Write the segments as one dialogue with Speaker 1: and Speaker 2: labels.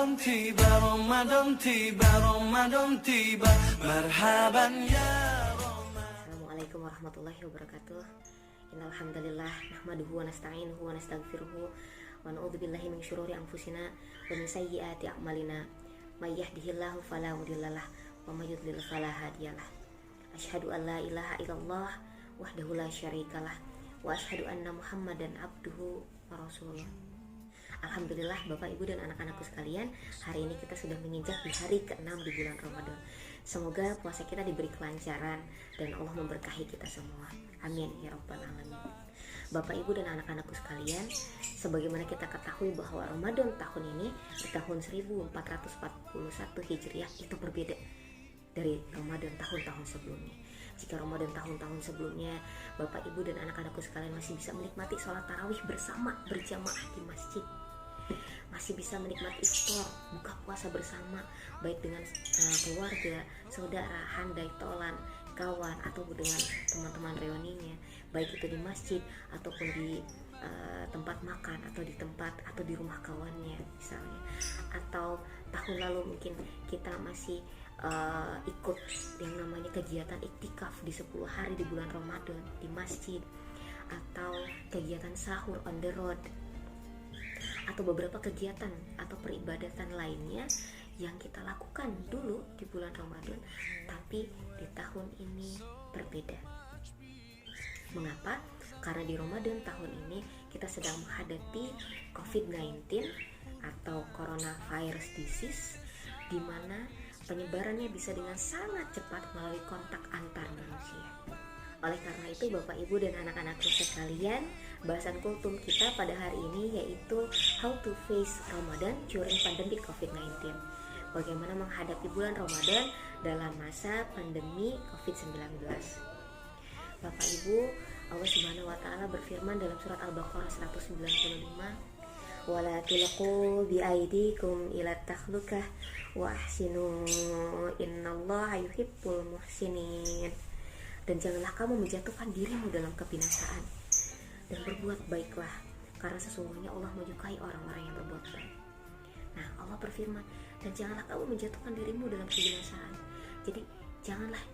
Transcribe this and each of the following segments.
Speaker 1: Ramadan tiba, marhaban ya Ramadan.
Speaker 2: Assalamualaikum warahmatullahi wabarakatuh. Innal hamdalillah nahmaduhu wa nasta'inuhu wa nastaghfiruhu wa na'udzu billahi min syururi anfusina wa min sayyiati a'malina. May yahdihillahu fala mudhillalah wa may yudlil fala hadiyalah. Asyhadu an la ilaha illallah wahdahu la syarikalah wa asyhadu anna Muhammadan abduhu wa rasuluh. Alhamdulillah Bapak Ibu dan anak-anakku sekalian, hari ini kita sudah menginjak di hari ke-6 di bulan Ramadan. Semoga puasa kita diberi kelancaran dan Allah memberkahi kita semua. Amin ya rabbal alamin. Bapak Ibu dan anak-anakku sekalian, sebagaimana kita ketahui bahwa Ramadan tahun ini di tahun 1441 Hijriah itu berbeda dari Ramadan tahun-tahun sebelumnya. Jika Ramadan tahun-tahun sebelumnya Bapak Ibu dan anak-anakku sekalian masih bisa menikmati sholat tarawih bersama berjamaah di masjid, masih bisa menikmati iftar, buka puasa bersama, baik dengan keluarga, saudara, handai, tolan, kawan, atau dengan teman-teman reuninya, baik itu di masjid ataupun di tempat makan, atau di tempat atau di rumah kawannya misalnya. Atau tahun lalu mungkin kita masih ikut yang namanya kegiatan iktikaf di 10 hari di bulan Ramadan di masjid, atau kegiatan sahur on the road, atau beberapa kegiatan atau peribadatan lainnya yang kita lakukan dulu di bulan Ramadan, tapi di tahun ini berbeda. Mengapa? Karena di Ramadan tahun ini kita sedang menghadapi COVID-19 atau coronavirus disease, di mana penyebarannya bisa dengan sangat cepat melalui kontak antar manusia. Oleh karena itu Bapak Ibu dan anak-anakku sekalian, bahasan kultum kita pada hari ini yaitu How to Face Ramadan During Pandemic COVID-19. Bagaimana menghadapi bulan Ramadan dalam masa pandemi COVID-19. Bapak Ibu, Allah Subhanahu wa taala berfirman dalam surat Al-Baqarah 195, "Wala tulqu biaidikum ila takhlukah wa ahsinu innallaha yuhibbul muhsinin." Dan janganlah kamu menjatuhkan dirimu dalam kebinasaan, dan berbuat baiklah, karena sesungguhnya Allah menyukai orang-orang yang berbuat baik. Nah, Allah berfirman, dan janganlah kamu menjatuhkan dirimu dalam kebinasaan. Jadi janganlah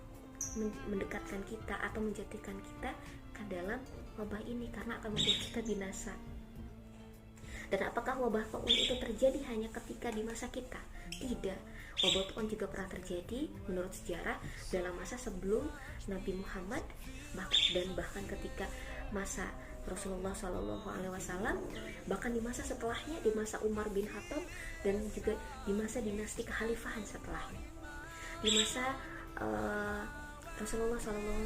Speaker 2: mendekatkan kita atau menjatuhkan kita ke dalam wabah ini, karena akan membuat kita binasa. Dan apakah wabah taun itu terjadi hanya ketika di masa kita? Tidak. Wabah taun juga pernah terjadi menurut sejarah dalam masa sebelum Nabi Muhammad, dan bahkan ketika masa Rasulullah SAW, bahkan di masa setelahnya, di masa Umar bin Khattab, dan juga di masa dinasti kekhalifahan setelahnya. Di masa Rasulullah SAW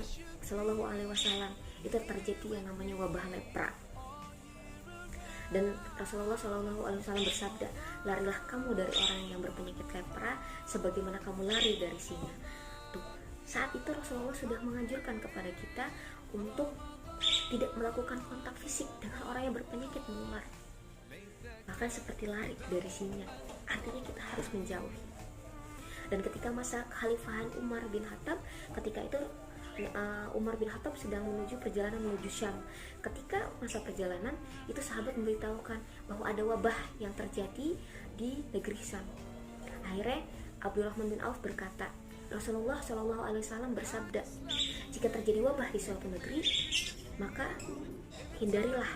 Speaker 2: itu terjadi yang namanya wabah lepra. Dan Rasulullah SAW bersabda, larilah kamu dari orang yang berpenyakit lepra sebagaimana kamu lari dari singa. Tuh, saat itu Rasulullah sudah menganjurkan kepada kita untuk tidak melakukan kontak fisik dengan orang yang berpenyakit menular, bahkan seperti lari dari singa. Artinya kita harus menjauhi. Dan ketika masa kekhalifahan Umar bin Khattab, ketika itu Umar bin Khattab sedang perjalanan menuju Syam. Ketika masa perjalanan itu sahabat memberitahukan bahwa ada wabah yang terjadi di negeri Syam. Akhirnya Abdurrahman bin Auf berkata, Rasulullah SAW bersabda, jika terjadi wabah di suatu negeri, maka hindarilah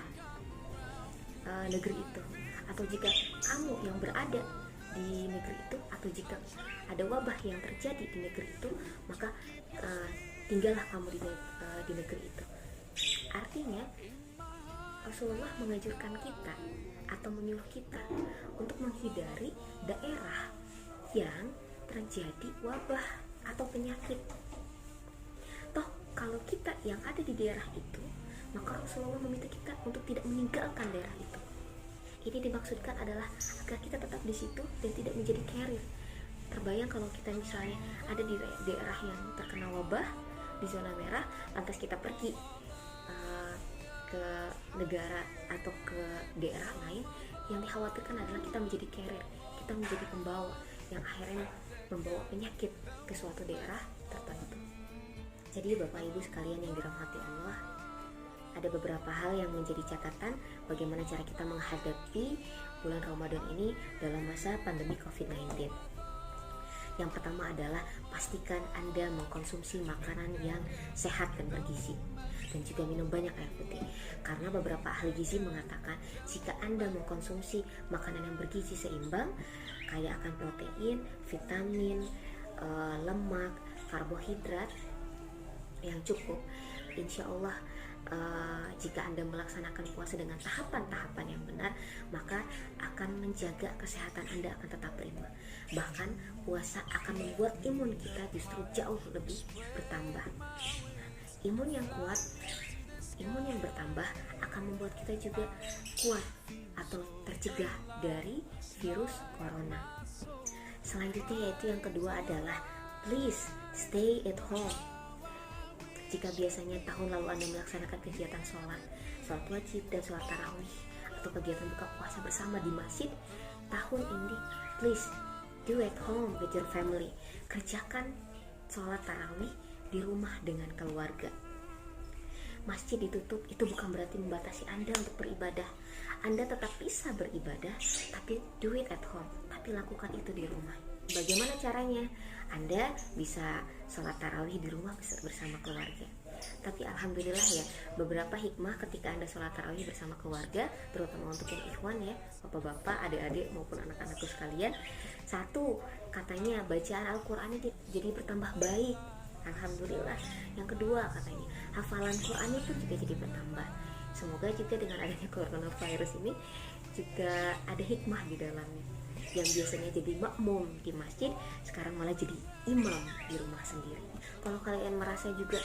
Speaker 2: negeri itu. Atau jika kamu yang berada di negeri itu, atau jika ada wabah yang terjadi di negeri itu, maka tinggallah kamu di negeri itu. Artinya Rasulullah menganjurkan kita atau menyuruh kita untuk menghindari daerah yang terjadi wabah atau penyakit. Toh kalau kita yang ada di daerah itu, maka Rasulullah meminta kita untuk tidak meninggalkan daerah itu. Ini dimaksudkan adalah agar kita tetap di situ dan tidak menjadi carrier. Terbayang kalau kita misalnya ada di daerah yang terkena wabah, di zona merah, lantas kita pergi ke negara atau ke daerah lain, yang dikhawatirkan adalah kita menjadi carrier, kita menjadi pembawa yang akhirnya membawa penyakit ke suatu daerah tertentu. Jadi Bapak Ibu sekalian yang dirahmati Allah, ada beberapa hal yang menjadi catatan bagaimana cara kita menghadapi bulan Ramadan ini dalam masa pandemi COVID-19. Yang pertama adalah pastikan Anda mengkonsumsi makanan yang sehat dan bergizi, dan juga minum banyak air putih. Karena beberapa ahli gizi mengatakan jika Anda mengkonsumsi makanan yang bergizi seimbang, kaya akan protein, vitamin, lemak, karbohidrat yang cukup, insya Allah jika Anda melaksanakan puasa dengan tahapan-tahapan yang benar, maka akan menjaga kesehatan Anda akan tetap prima. Bahkan puasa akan membuat imun kita justru jauh lebih bertambah. Imun yang kuat, imun yang bertambah akan membuat kita juga kuat atau tercegah dari virus corona. Selanjutnya yaitu yang kedua adalah please stay at home. Jika biasanya tahun lalu Anda melaksanakan kegiatan sholat wajib dan sholat tarawih atau kegiatan buka puasa bersama di masjid, tahun ini please do at home with your family. Kerjakan sholat tarawih di rumah dengan keluarga. Masjid ditutup itu bukan berarti membatasi Anda untuk beribadah. Anda tetap bisa beribadah, tapi do it at home, tapi lakukan itu di rumah. Bagaimana caranya? Anda bisa sholat tarawih di rumah bersama keluarga. Tapi alhamdulillah ya, beberapa hikmah ketika Anda sholat tarawih bersama keluarga, terutama untuk yang ikhwan ya, bapak-bapak, adik-adik maupun anak-anakku sekalian. Satu, katanya bacaan Al-Quran jadi bertambah baik. Alhamdulillah. Yang kedua, katanya hafalan Quran itu juga jadi bertambah. Semoga juga dengan adanya coronavirus ini juga ada hikmah di dalamnya. Yang biasanya jadi makmum di masjid, sekarang malah jadi imam di rumah sendiri. Kalau kalian merasa juga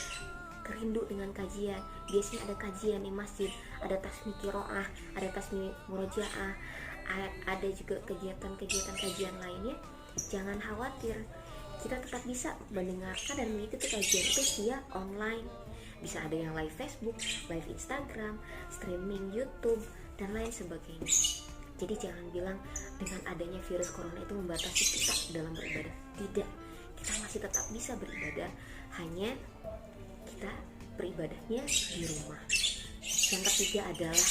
Speaker 2: kerindu dengan kajian, biasanya ada kajian di masjid, ada tasmi qiraah, ada tasmi murojaah, ada juga kegiatan-kegiatan kajian lainnya. Jangan khawatir, kita tetap bisa mendengarkan dan mengikuti kajian itu via online. Bisa ada yang live Facebook, live Instagram, streaming YouTube, dan lain sebagainya. Jadi jangan bilang dengan adanya virus corona itu membatasi kita dalam beribadah. Tidak, kita masih tetap bisa beribadah, hanya kita beribadahnya di rumah. Yang ketiga adalah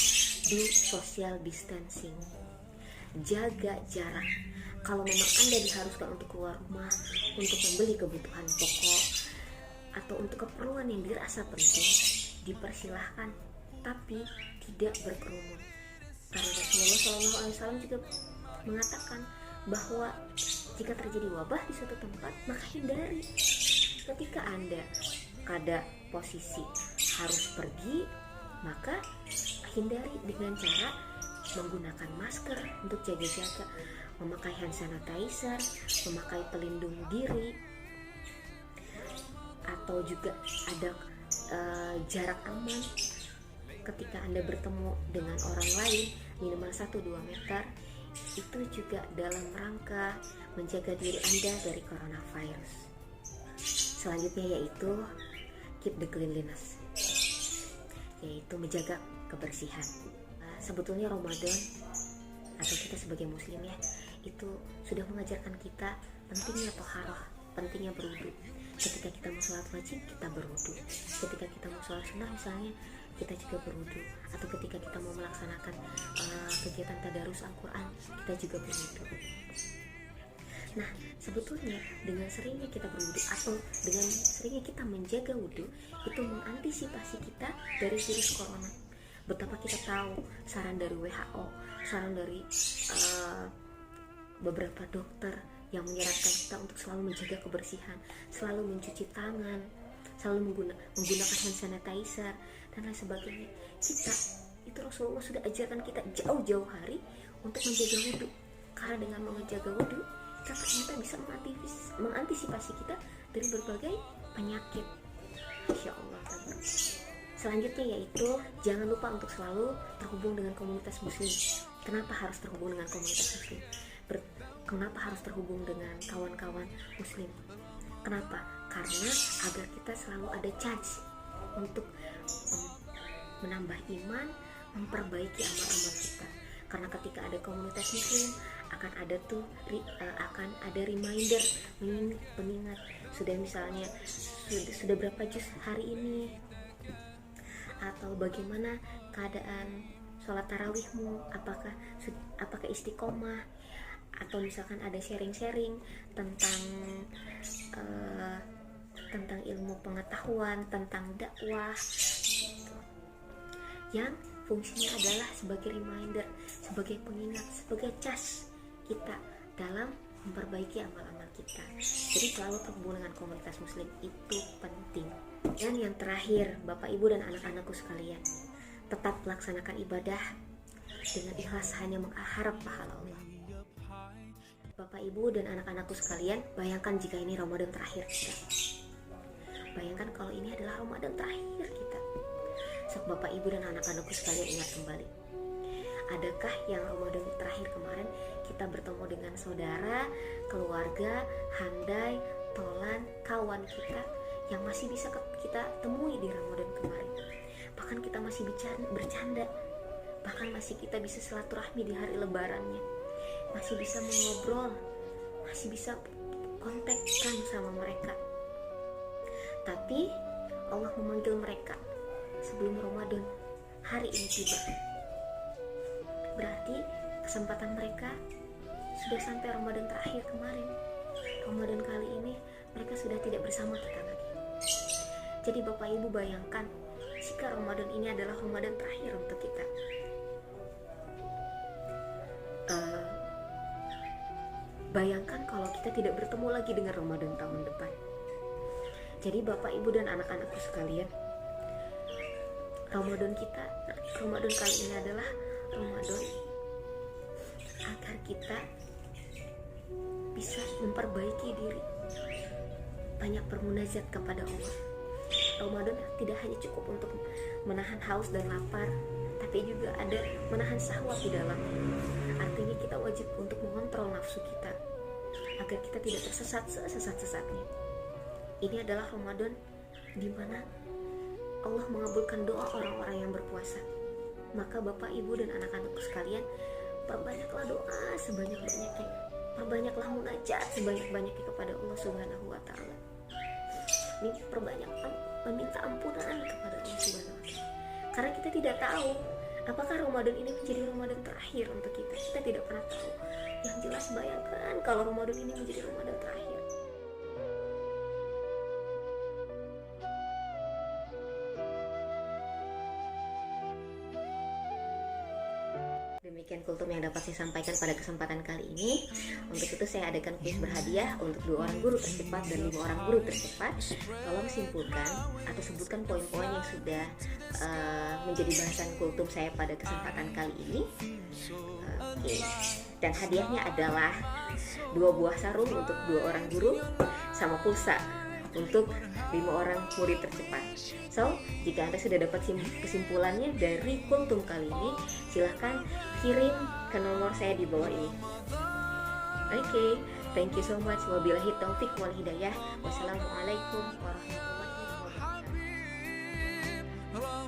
Speaker 2: do social distancing. Jaga jarak. Kalau memang Anda diharuskan untuk keluar rumah, untuk membeli kebutuhan pokok, atau untuk keperluan yang dirasa penting, dipersilahkan, tapi tidak berkerumun. Karena Rasulullah SAW juga mengatakan bahwa jika terjadi wabah di suatu tempat, maka hindari. Ketika Anda pada posisi harus pergi, maka hindari dengan cara menggunakan masker untuk jaga-jaga, memakai hand sanitizer, memakai pelindung diri, atau juga ada jarak aman ketika Anda bertemu dengan orang lain minimal 1-2 meter. Itu juga dalam rangka menjaga diri Anda dari coronavirus. Selanjutnya yaitu keep the cleanliness, yaitu menjaga kebersihan. Sebetulnya Ramadan atau kita sebagai muslim ya, itu sudah mengajarkan kita pentingnya toharoh, pentingnya berwudu. Ketika kita mau sholat wajib, kita berwudu. Ketika kita mau sholat sunnah misalnya, kita juga berwudu. Atau ketika kita mau melaksanakan kegiatan tadarus Al-Quran, kita juga berwudu. Nah, sebetulnya dengan seringnya kita berwudu atau dengan seringnya kita menjaga wudu, itu mengantisipasi kita dari virus corona. Betapa kita tahu saran dari WHO, saran dari beberapa dokter yang menyarankan kita untuk selalu menjaga kebersihan, selalu mencuci tangan, selalu menggunakan hand sanitizer, dan lain sebagainya. Kita, itu Rasulullah sudah ajarkan kita jauh-jauh hari untuk menjaga wudu. Karena dengan menjaga wudu, kita ternyata bisa mengantisipasi kita dari berbagai penyakit. Masya Allah. Selanjutnya yaitu jangan lupa untuk selalu terhubung dengan komunitas muslim. Kenapa harus terhubung dengan komunitas muslim? Kenapa harus terhubung dengan kawan-kawan muslim? Kenapa? Karena agar kita selalu ada charge untuk menambah iman, memperbaiki amal-amal kita. Karena ketika ada komunitas muslim akan ada reminder, pengingat. Sudah misalnya sudah berapa juz hari ini, atau bagaimana keadaan sholat tarawihmu, apakah istiqomah, atau misalkan ada sharing-sharing tentang tentang ilmu pengetahuan, tentang dakwah gitu, yang fungsinya adalah sebagai reminder, sebagai pengingat, sebagai cas kita dalam memperbaiki amal-amal kita. Jadi selalu terhubung dengan komunitas muslim itu penting. Dan yang terakhir, Bapak Ibu dan anak-anakku sekalian, tetap laksanakan ibadah dengan ikhlas hanya mengharap pahala Allah. Bapak Ibu dan anak-anakku sekalian, bayangkan jika ini Ramadan terakhir kita. Bayangkan kalau ini adalah Ramadan terakhir kita. So, Bapak Ibu dan anak-anakku sekalian ingat kembali. Adakah yang Ramadan terakhir kemarin kita bertemu dengan saudara, keluarga, handai, tolan, kawan kita yang masih bisa kita temui di Ramadan kemarin? Bahkan kita masih bercanda, bahkan masih kita bisa silaturahmi di hari lebarannya, masih bisa mengobrol, masih bisa kontakkan sama mereka. Tapi Allah memanggil mereka sebelum Ramadan hari ini tiba. Berarti kesempatan mereka sudah sampai Ramadan terakhir kemarin. Ramadan kali ini mereka sudah tidak bersama kita lagi. Jadi Bapak Ibu bayangkan jika Ramadan ini adalah Ramadan terakhir untuk kita. Bayangkan kalau kita tidak bertemu lagi dengan Ramadan tahun depan. Jadi Bapak Ibu dan anak-anakku sekalian, Ramadan kali ini adalah Ramadan agar kita bisa memperbaiki diri, banyak bermunajat kepada Allah. Ramadan tidak hanya cukup untuk menahan haus dan lapar, tapi juga ada menahan syahwat di dalamnya. Artinya kita wajib untuk mengontrol nafsu kita agar kita tidak tersesat sesat-sesatnya. Ini adalah Ramadan di mana Allah mengabulkan doa orang-orang yang berpuasa. Maka Bapak, Ibu, dan anak-anakku sekalian, perbanyaklah doa sebanyak-banyaknya, perbanyaklah munajat sebanyak-banyaknya kepada Allah Subhanahu wa Ta'ala. Ini perbanyak meminta ampunan kepada Allah Subhanahu wa Ta'ala. Karena kita tidak tahu apakah Ramadan ini menjadi Ramadan terakhir untuk kita. Kita tidak pernah tahu. Yang jelas bayangkan kalau Ramadan ini menjadi Ramadan terakhir. Demikian kultum yang dapat saya sampaikan pada kesempatan kali ini. Untuk itu saya adakan kuis berhadiah untuk 2 orang guru tercepat dan 5 orang guru tercepat. Tolong simpulkan atau sebutkan poin-poin yang sudah menjadi bahasan kultum saya pada kesempatan kali ini. Oke. Dan hadiahnya adalah 2 buah sarung untuk 2 orang guru sama pulsa untuk 5 orang murid tercepat. So, jika Anda sudah dapat kesimpulannya dari kultum kali ini, silahkan kirim ke nomor saya di bawah ini. Oke, thank you so much. Wabillahi taufik wal hidayah. Wassalamualaikum warahmatullahi wabarakatuh.